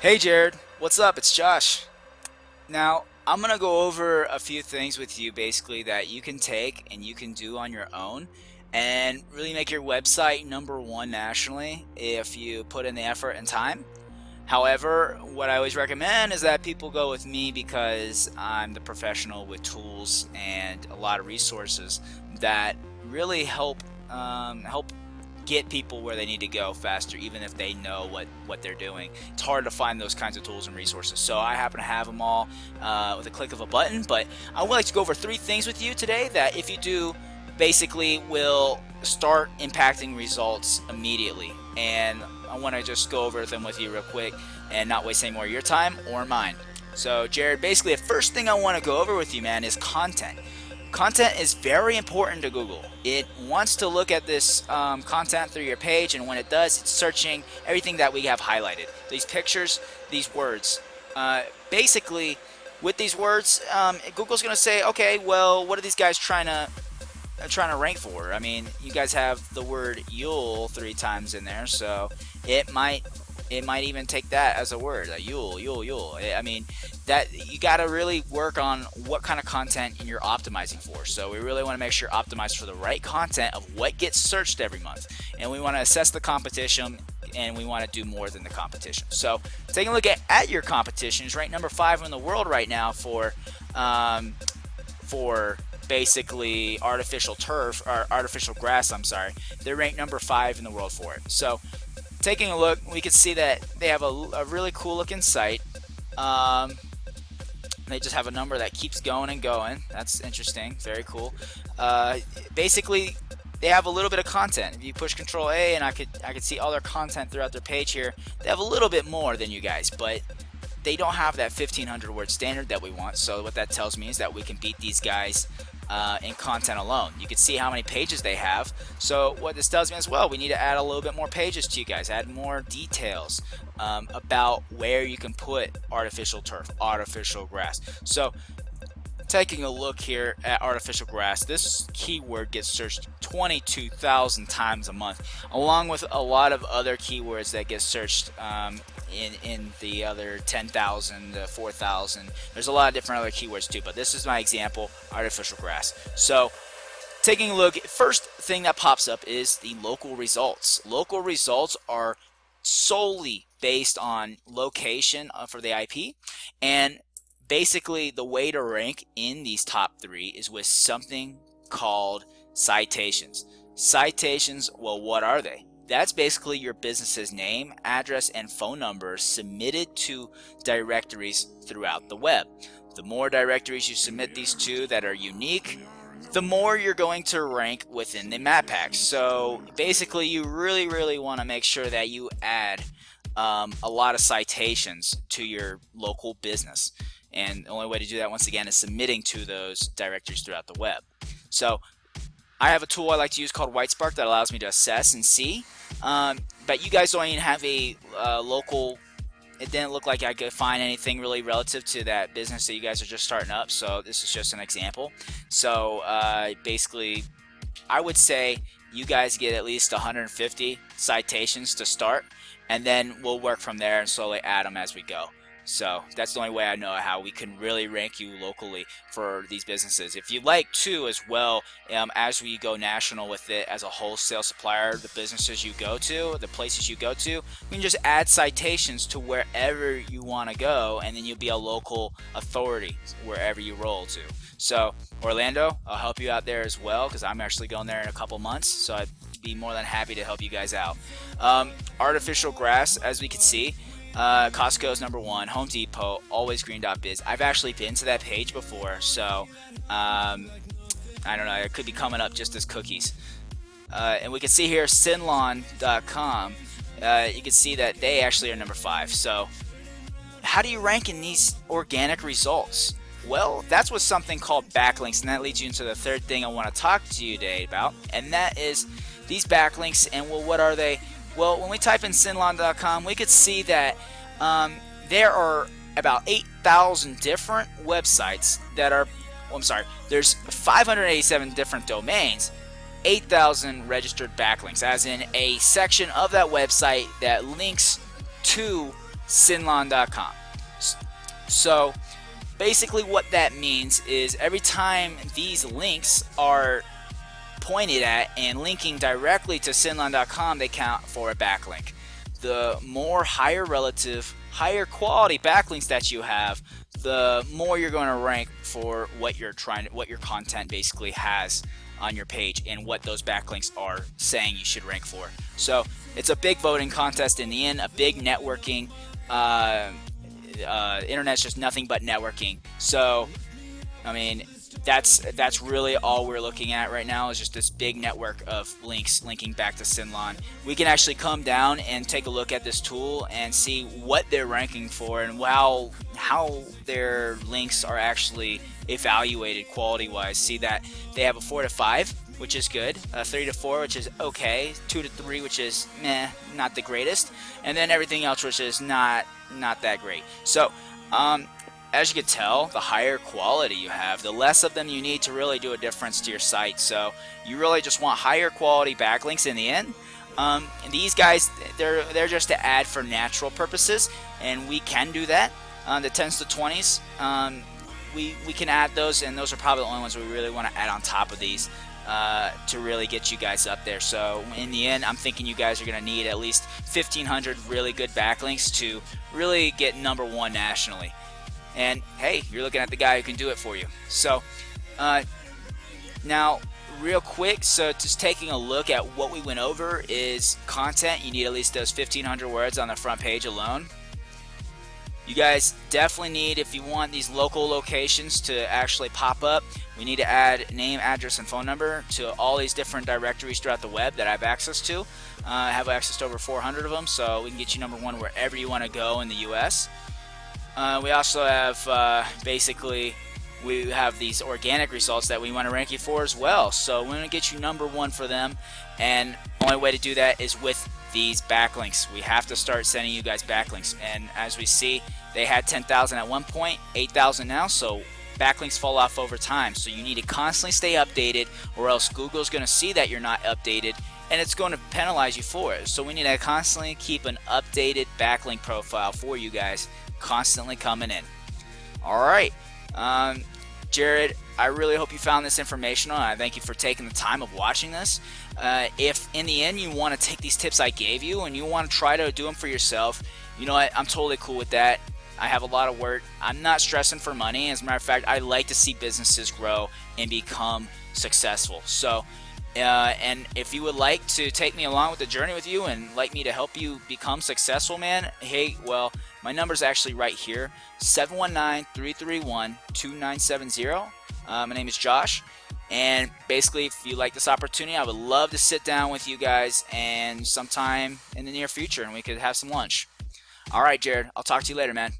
Hey Jared, what's up? It's Josh. Now, I'm going to go over a few things with you basically that you can take and you can do on your own and really make your website number one nationally if you put in the effort and time. However, what I always recommend is that people go with me because I'm the professional with tools and a lot of resources that really help get people where they need to go faster, even if they know what they're doing. It's hard to find those kinds of tools and resources. So I happen to have them all with a click of a button. But I would like to go over three things with you today that, if you do, basically will start impacting results immediately. And I want to just go over them with you real quick and not waste any more of your time or mine. So, Jared, basically, the first thing I want to go over with you, man, is content. Content is very important to Google. It wants to look at this content through your page, and when it does, it's searching everything that we have highlighted. These pictures, these words. Basically, with these words, Google's going to say, okay, well, what are these guys trying to rank for? I mean, you guys have the word Yule 3 times in there, so it might even take that as a word, a Yule. I mean, that you got to really work on what kind of content you're optimizing for. So we really want to make sure you're optimized for the right content of what gets searched every month, and we want to assess the competition, and we want to do more than the competition. So taking a look at your competition is ranked number 5 in the world right now for basically artificial turf or artificial grass. They're ranked number 5 in the world for it. So taking a look, we can see that they have a really cool looking site. They just have a number that keeps going and going. That's interesting. Very cool. Basically, they have a little bit of content. If you push Control A, and I could see all their content throughout their page here. They have a little bit more than you guys, but they don't have that 1,500 word standard that we want. So what that tells me is that we can beat these guys in content alone. You can see how many pages they have. So what this tells me as well, we need to add a little bit more pages to you guys, add more details about where you can put artificial turf, artificial grass. So taking a look here at artificial grass, this keyword gets searched 22,000 times a month, along with a lot of other keywords that get searched in the other 10,000 to 4,000. There's a lot of different other keywords too, but this is my example, artificial grass. So taking a look, first thing that pops up is the local results. Local results are solely based on location for the IP, and basically the way to rank in these top 3 is with something called citations. Citations, well, what are they? That's basically your business's name, address, and phone number submitted to directories throughout the web. The more directories you submit these to that are unique, the more you're going to rank within the map packs. So basically, you really want to make sure that you add a lot of citations to your local business. And the only way to do that, once again, is submitting to those directories throughout the web. So I have a tool I like to use called Whitespark that allows me to assess and see. But you guys don't even have a local. It didn't look like I could find anything really relative to that business that you guys are just starting up. So this is just an example. So basically, I would say you guys get at least 150 citations to start, and then we'll work from there and slowly add them as we go. So that's the only way I know how we can really rank you locally for these businesses. If you'd like to as well, as we go national with it as a wholesale supplier, the businesses you go to, the places you go to, we can just add citations to wherever you want to go, and then you'll be a local authority wherever you roll to. So Orlando, I'll help you out there as well, because I'm actually going there in a couple months, so I'd be more than happy to help you guys out. Artificial grass, as we can see, Costco's number 1, Home Depot, alwaysgreen.biz. I've actually been to that page before, so I don't know, it could be coming up just as cookies. And we can see here Sinlon.com. You can see that they actually are number 5. So how do you rank in these organic results? Well, that's with something called backlinks, and that leads you into the third thing I want to talk to you today about, and that is these backlinks. And well, what are they? Well, when we type in Sinlon.com, we could see that there are about 8,000 different websites that are, there's 587 different domains, 8,000 registered backlinks, as in a section of that website that links to Sinlon.com. So basically what that means is every time these links are pointed at and linking directly to Sinlon.com, they count for a backlink. The more higher relative, higher quality backlinks that you have, the more you're going to rank for what your content basically has on your page and what those backlinks are saying you should rank for. So it's a big voting contest in the end, a big networking. Internet's just nothing but networking. So I mean, that's really all we're looking at right now is just this big network of links linking back to Sinlon. We can actually come down and take a look at this tool and see what they're ranking for and how their links are actually evaluated quality wise. See that they have a 4 to 5, which is good, a 3 to 4, which is okay, 2 to 3, which is not the greatest, and then everything else, which is not that great. So as you can tell, the higher quality you have, the less of them you need to really do a difference to your site. So you really just want higher quality backlinks in the end. And these guys, they're just to add for natural purposes, and we can do that. The 10s to 20s, we can add those, and those are probably the only ones we really want to add on top of these to really get you guys up there. So in the end, I'm thinking you guys are going to need at least 1,500 really good backlinks to really get #1 nationally. And hey, you're looking at the guy who can do it for you. So now real quick, so just taking a look at what we went over is content. You need at least those 1,500 words on the front page alone. You guys definitely need, if you want these local locations to actually pop up, we need to add name, address, and phone number to all these different directories throughout the web that I have access to. I have access to over 400 of them, so we can get you #1 wherever you want to go in the US. We also have basically we have these organic results that we want to rank you for as well. So we want to get you #1 for them, and the only way to do that is with these backlinks. We have to start sending you guys backlinks, and as we see, they had 10,000 at one point, 8,000 now, so backlinks fall off over time. So you need to constantly stay updated, or else Google's going to see that you're not updated, and it's going to penalize you for it. So we need to constantly keep an updated backlink profile for you guys, constantly coming in. Alright, Jared, I really hope you found this informational, and I thank you for taking the time of watching this. If in the end you want to take these tips I gave you and you want to try to do them for yourself, you know what, I'm totally cool with that. I have a lot of work. I'm not stressing for money. As a matter of fact, I like to see businesses grow and become successful. So and if you would like to take me along with the journey with you and like me to help you become successful, man, hey, well, my number's actually right here, 719-331-2970. My name is Josh, and basically if you like this opportunity, I would love to sit down with you guys and sometime in the near future and we could have some lunch. Alright, Jared, I'll talk to you later, man.